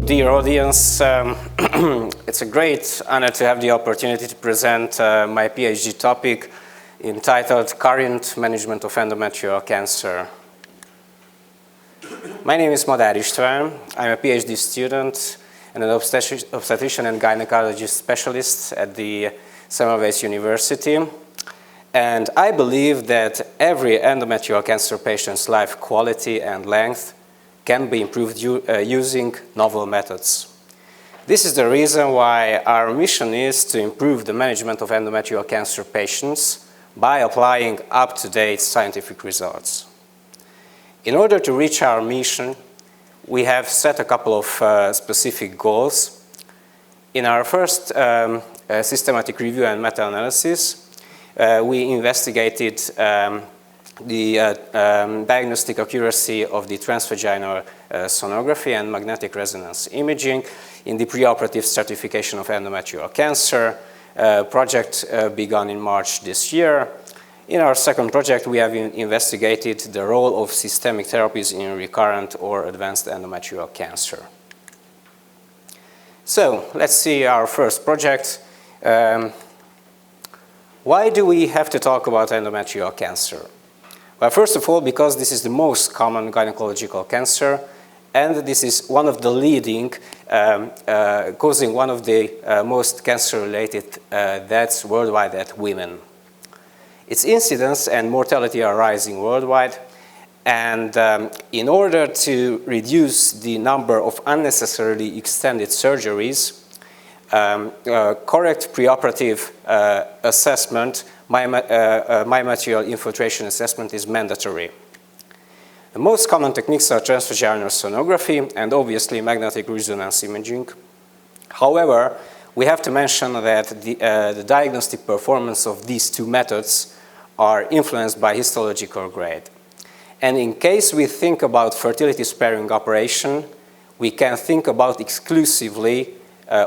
dear audience, it's a great honor to have the opportunity to present my PhD topic entitled Current Management of Endometrial Cancer. My name is Madár István. I'm a PhD student and an obstetrician and gynecology specialist at the Semmelweis University. And I believe that every endometrial cancer patient's life quality and length can be improved using novel methods. This is the reason why our mission is to improve the management of endometrial cancer patients by applying up-to-date scientific results. In order to reach our mission, we have set a couple of specific goals. In our first systematic review and meta-analysis, we investigated the diagnostic accuracy of the transvaginal sonography and magnetic resonance imaging in the preoperative stratification of endometrial cancer. Project began in March this year. In our second project, we have investigated the role of systemic therapies in recurrent or advanced endometrial cancer. So let's see our first project. Why do we have to talk about endometrial cancer? Well, first of all, because this is the most common gynecological cancer, and this is one of the leading, causing one of the most cancer-related deaths worldwide at women. Its incidence and mortality are rising worldwide, and in order to reduce the number of unnecessarily extended surgeries, correct preoperative assessment, material infiltration assessment is mandatory. The most common techniques are transvaginal sonography and obviously magnetic resonance imaging. However, we have to mention that the diagnostic performance of these two methods are influenced by histological grade. And in case we think about fertility sparing operation, we can think about exclusively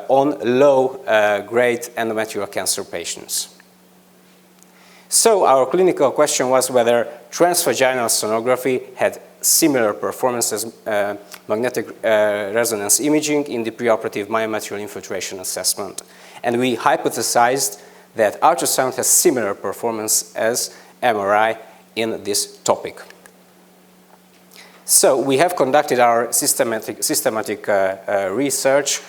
on low-grade endometrial cancer patients. So our clinical question was whether transvaginal sonography had similar performance as magnetic resonance imaging in the preoperative myometrial infiltration assessment. And we hypothesized that ultrasound has similar performance as MRI in this topic. So we have conducted our systematic research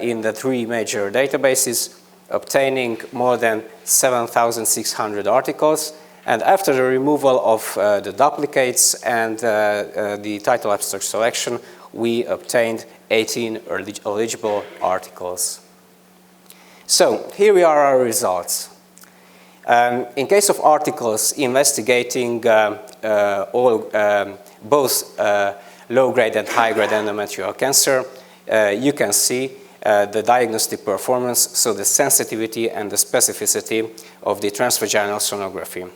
in the three major databases, obtaining more than 7,600 articles. And after the removal of the duplicates and the title abstract selection, we obtained 18 eligible articles. So here we are our results. In case of articles investigating both low-grade and high-grade endometrial cancer, you can see the diagnostic performance, so the sensitivity and the specificity of the transvaginal sonography.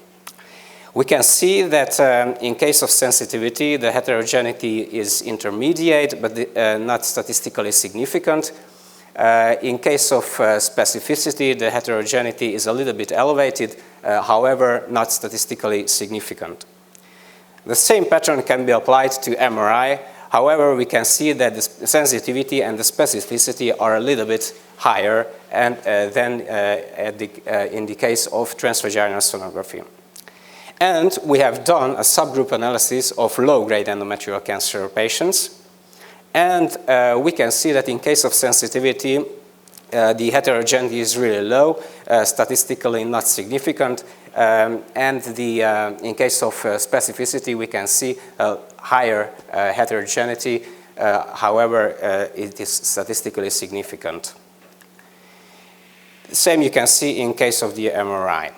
We can see that in case of sensitivity, the heterogeneity is intermediate, but not statistically significant. In case of specificity, the heterogeneity is a little bit elevated, however, not statistically significant. The same pattern can be applied to MRI. However, we can see that the sensitivity and the specificity are a little bit higher than in the case of transvaginal sonography. And we have done a subgroup analysis of low-grade endometrial cancer patients. And we can see that in case of sensitivity, the heterogeneity is really low, statistically not significant. And in case of specificity, we can see a higher heterogeneity. However, it is statistically significant. The same you can see in case of the MRI.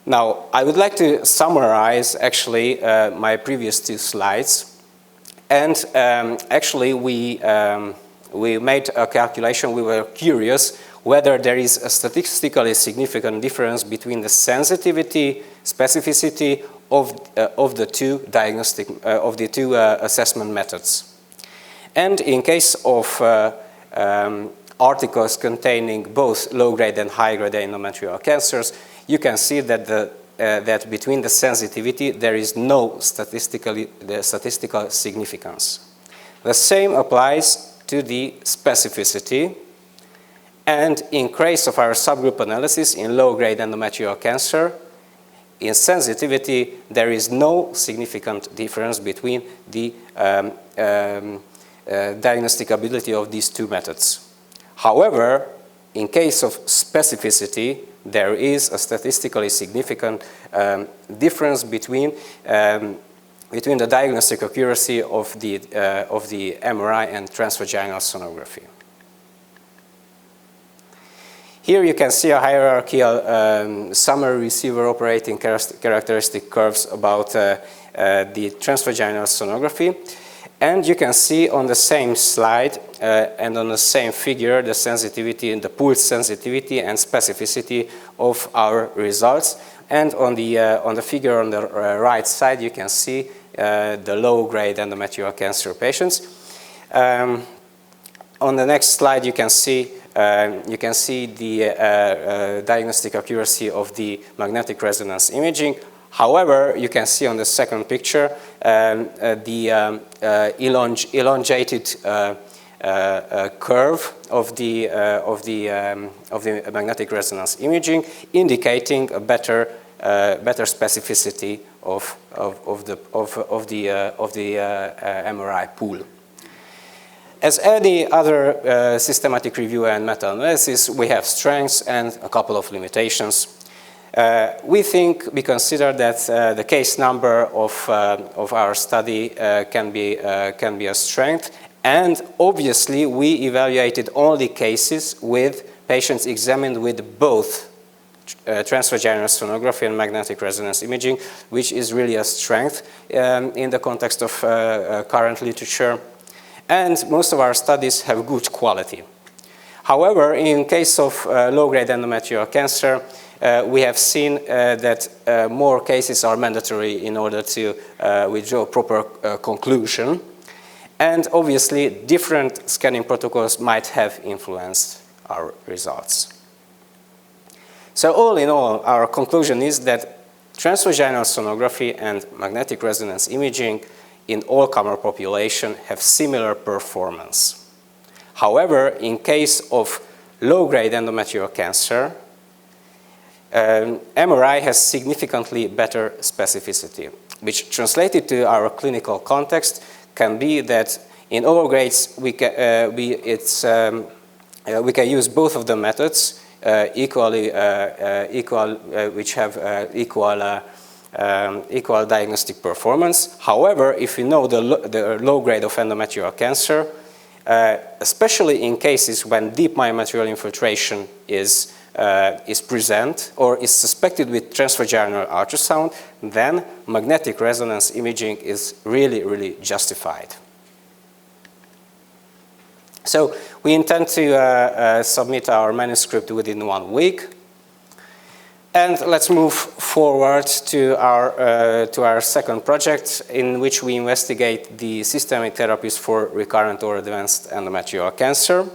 Now, I would like to summarize actually my previous two slides. And actually, we made a calculation. We were curious whether there is a statistically significant difference between the sensitivity, specificity of the two diagnostic assessment methods. And in case of articles containing both low-grade and high-grade endometrial cancers, you can see that that between the sensitivity there is no statistical significance. The same applies to the specificity. And in case of our subgroup analysis in low-grade endometrial cancer, in sensitivity, there is no significant difference between the diagnostic ability of these two methods. However, in case of specificity, there is a statistically significant difference between the diagnostic accuracy of the MRI and transvaginal sonography. Here you can see a hierarchical summary receiver operating characteristic curves about the transvaginal sonography. And you can see on the same slide and on the same figure the sensitivity and the pooled sensitivity and specificity of our results. And on the figure on the right side, you can see the low-grade endometrial cancer patients. On the next slide, you can see the diagnostic accuracy of the magnetic resonance imaging. However, you can see on the second picture the elongated curve of the magnetic resonance imaging, indicating a better specificity of the MRI pool. As any other systematic review and meta-analysis, we have strengths and a couple of limitations. We consider that the case number of our study can be a strength, and obviously we evaluated only cases with patients examined with both transvaginal sonography and magnetic resonance imaging, which is really a strength in the context of current literature. And most of our studies have good quality. However, in case of low-grade endometrial cancer, we have seen that more cases are mandatory in order to withdraw a proper conclusion. And obviously, different scanning protocols might have influenced our results. So all in all, our conclusion is that transvaginal sonography and magnetic resonance imaging in all-comer population have similar performance. However, in case of low-grade endometrial cancer, MRI has significantly better specificity, which translated to our clinical context can be that in all grades we can use both of the methods which have equal diagnostic performance. However, if you know the low grade of endometrial cancer, especially in cases when deep myomaterial infiltration is present or is suspected with transvaginal ultrasound, then magnetic resonance imaging is really justified. So we intend to submit our manuscript within 1 week. And let's move forward to our second project, in which we investigate the systemic therapies for recurrent or advanced endometrial cancer.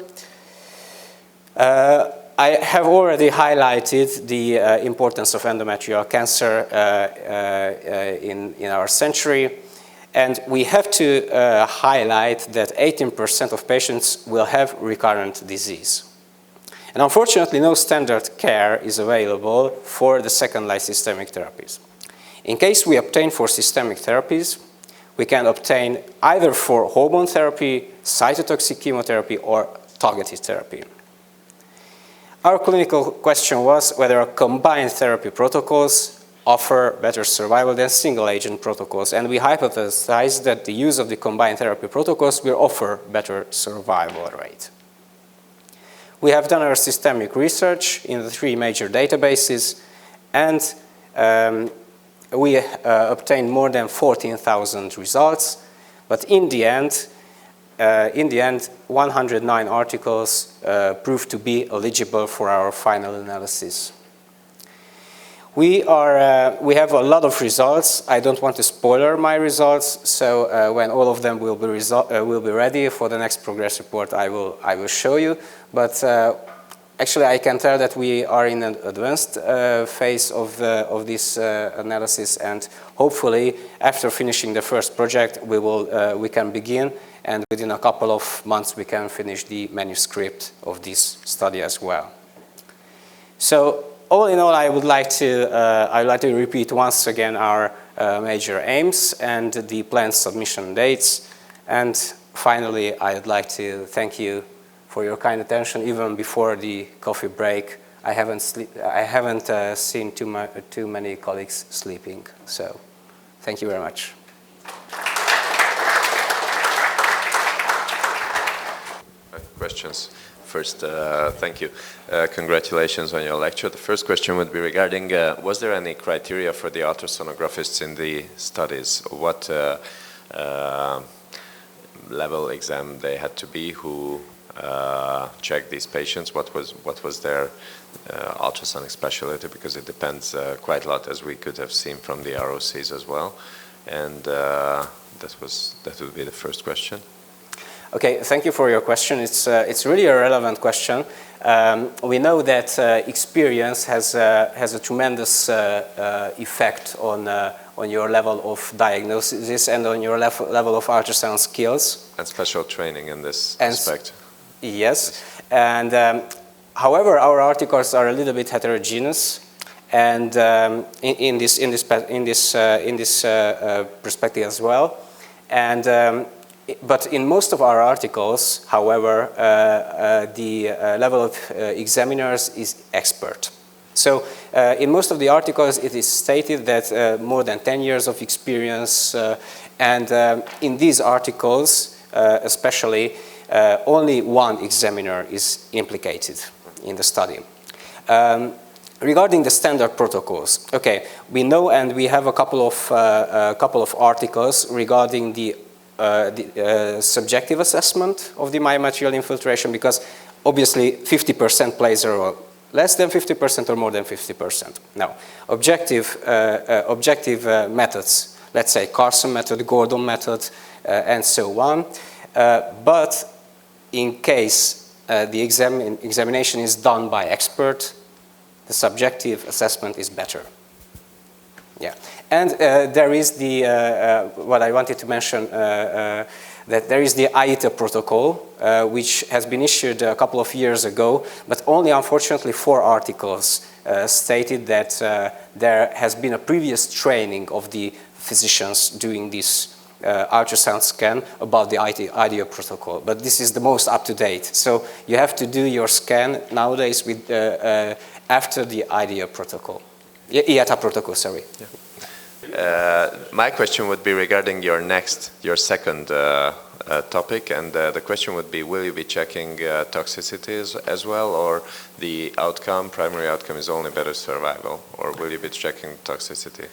I have already highlighted the importance of endometrial cancer in our century, and we have to highlight that 18% of patients will have recurrent disease. And unfortunately, no standard care is available for the second-line systemic therapies. In case we obtain for systemic therapies, we can obtain either for hormone therapy, cytotoxic chemotherapy, or targeted therapy. Our clinical question was whether combined therapy protocols offer better survival than single-agent protocols, and we hypothesized that the use of the combined therapy protocols will offer better survival rate. We have done our systemic research in the 3 major databases, and we obtained more than 14,000 results, but in the end, 109 articles proved to be eligible for our final analysis. We have a lot of results. I don't want to spoiler my results, so when all of them will be ready for the next progress report, I will show you. But actually, I can tell that we are in an advanced phase of this analysis, and hopefully, after finishing the first project, we can begin and within a couple of months we can finish the manuscript of this study as well. So all in all, I would like to repeat once again our major aims and the planned submission dates. And finally, I would like to thank you for your kind attention. Even before the coffee break, I haven't seen too many colleagues sleeping. So thank you very much. Questions. First, thank you. Congratulations on your lecture. The first question would be regarding, was there any criteria for the ultrasonographists in the studies? What level exam they had to be, who checked these patients? What was their ultrasonic specialty? Because it depends quite a lot, as we could have seen from the ROCs as well. And that would be the first question. Okay, thank you for your question. It's really a relevant question. We know that experience has a tremendous effect on your level of diagnosis and on your level of ultrasound skills. And special training in this aspect. Yes, and however, our articles are a little bit heterogeneous, and in this perspective as well, and. But in most of our articles, however, the level of examiners is expert. So in most of the articles, it is stated that more than 10 years of experience, and in these articles, especially, only one examiner is implicated in the study. Regarding the standard protocols, okay, we know and we have a couple of articles regarding the subjective assessment of the myomaterial infiltration, because obviously 50% plays a role. Less than 50% or more than 50%. Now, objective methods, let's say Carson method, Gordon method, and so on. But in case the examination is done by expert, the subjective assessment is better. Yeah, and there is the, what I wanted to mention, that there is the AITA protocol, which has been issued a couple of years ago, but only unfortunately 4 articles stated that there has been a previous training of the physicians doing this ultrasound scan about the IDEO protocol, but this is the most up-to-date. So you have to do your scan nowadays with after the IDEO protocol. IATA protocol, sorry. Yeah. My question would be regarding your second topic, and the question would be, will you be checking toxicities as well, or the primary outcome is only better survival, or will you be checking toxicity?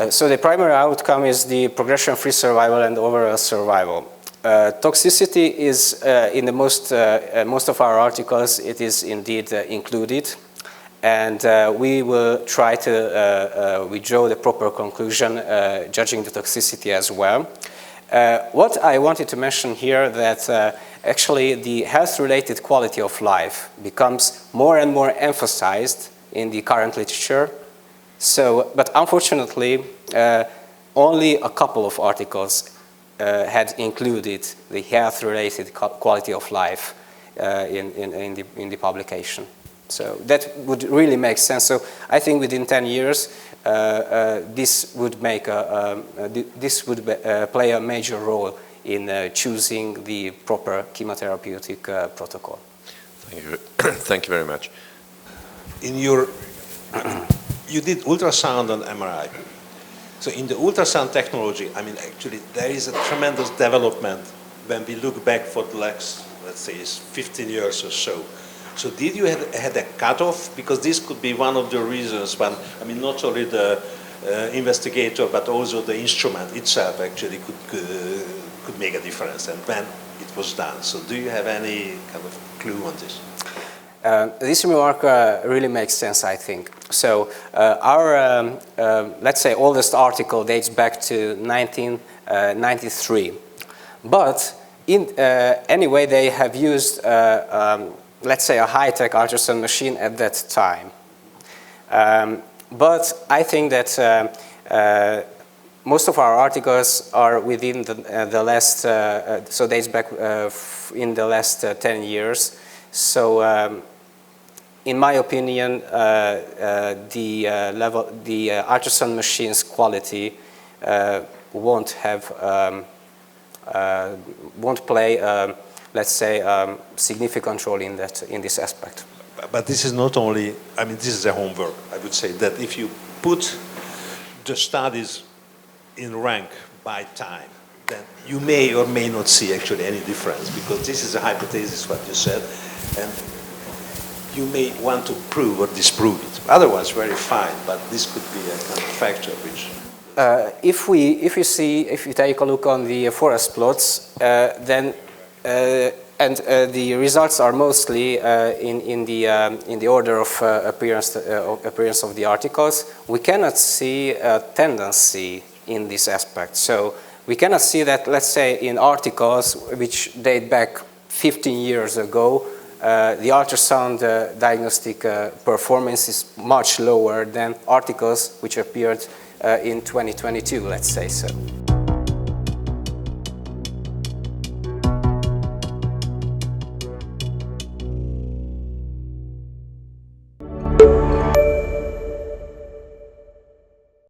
So the primary outcome is the progression-free survival and overall survival. Toxicity is, in the most of our articles, it is indeed included. And we will try to withdraw the proper conclusion, judging the toxicity as well. What I wanted to mention here that actually the health-related quality of life becomes more and more emphasized in the current literature. So, but unfortunately, only a couple of articles had included the health-related quality of life in the publication. So that would really make sense. So I think within 10 years, this would play a major role in choosing the proper chemotherapeutic protocol. Thank you. Thank you very much. In your, you did ultrasound and MRI. So in the ultrasound technology, I mean, actually, there is a tremendous development when we look back for the last, let's say, 15 years or so. So did you had a cutoff? Because this could be one of the reasons when, I mean, not only the investigator, but also the instrument itself actually could make a difference, and when it was done. So do you have any kind of clue on this? This remark really makes sense, I think. So our, let's say, oldest article dates back to 1993. But anyway, they have used let's say a high-tech ultrasound machine at that time. But I think that most of our articles are within the last, so dates back in the last 10 years. So in my opinion, the ultrasound machine's quality won't play, let's say, significant role in this aspect. But this is not only, I mean, this is a homework. I would say that if you put the studies in rank by time, then you may or may not see actually any difference, because this is a hypothesis, what you said, and you may want to prove or disprove it. Otherwise, very fine, but this could be a kind of factor which... If you take a look on the forest plots, then the results are mostly in the order of appearance of the articles. We cannot see a tendency in this aspect. So we cannot see that, let's say, in articles which date back 15 years ago, the ultrasound diagnostic performance is much lower than articles which appeared in 2022, let's say so.